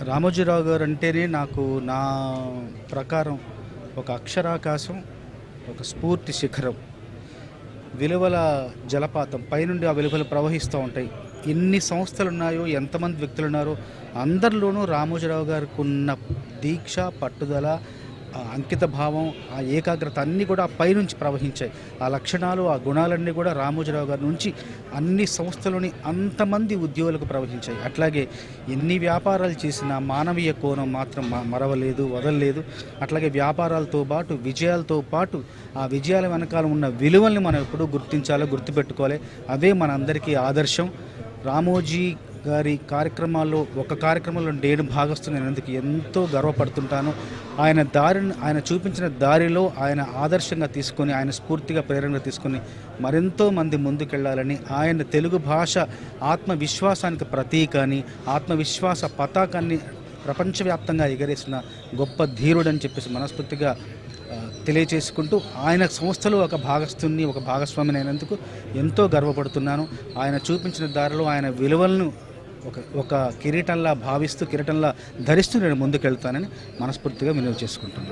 రామోజీరావు గారు అంటేనే నాకు నా ప్రకారం ఒక అక్షరాకాశం, ఒక స్ఫూర్తి శిఖరం, విలువల జలపాతం. పైనుండి ఆ విలువలు ప్రవహిస్తూ ఉంటాయి. ఎన్ని సంస్థలు ఉన్నాయో, ఎంతమంది వ్యక్తులు ఉన్నారో అందరిలోనూ రామోజీరావు గారికి ఉన్న దీక్ష, పట్టుదల, ఆ అంకిత భావం, ఆ ఏకాగ్రత అన్నీ కూడా ఆ పైనుంచి ప్రవహించాయి. ఆ లక్షణాలు, ఆ గుణాలన్నీ కూడా రామోజీరావు గారి నుంచి అన్ని సంస్థలోని అంతమంది ఉద్యోగులకు ప్రవహించాయి. అట్లాగే ఎన్ని వ్యాపారాలు చేసినా మానవీయ కోణం మాత్రం మరవలేదు, వదలలేదు. అట్లాగే వ్యాపారాలతో పాటు, విజయాలతో పాటు ఆ విజయాల వెనకాల ఉన్న విలువల్ని మనం ఎప్పుడూ గుర్తించాలో, గుర్తుపెట్టుకోవాలి. అవే మనందరికీ ఆదర్శం. రామోజీ గారి కార్యక్రమాల్లో ఒక కార్యక్రమంలో నేను భాగస్తున్నందుకు ఎంతో గర్వపడుతుంటాను. ఆయన చూపించిన దారిలో ఆయన ఆదర్శంగా తీసుకొని, ఆయన స్ఫూర్తిగా ప్రేరణగా తీసుకొని మరెంతో మంది ముందుకెళ్లాలని, ఆయన తెలుగు భాష ఆత్మవిశ్వాసానికి ప్రతీక అని, ఆత్మవిశ్వాస పతాకాన్ని ప్రపంచవ్యాప్తంగా ఎగరేసిన గొప్ప ధీరుడని చెప్పేసి మనస్ఫూర్తిగా తెలియచేసుకుంటూ, ఆయన సంస్థలో ఒక భాగస్తుని, ఒక భాగస్వామిని అయినందుకు ఎంతో గర్వపడుతున్నాను. ఆయన చూపించిన దారిలో ఆయన విలువలను ఒక కిరీటంలా భావిస్తూ, కిరీటంలా ధరిస్తూ నేను ముందుకెళ్తానని మనస్ఫూర్తిగా వినియోగ చేసుకుంటున్నాను.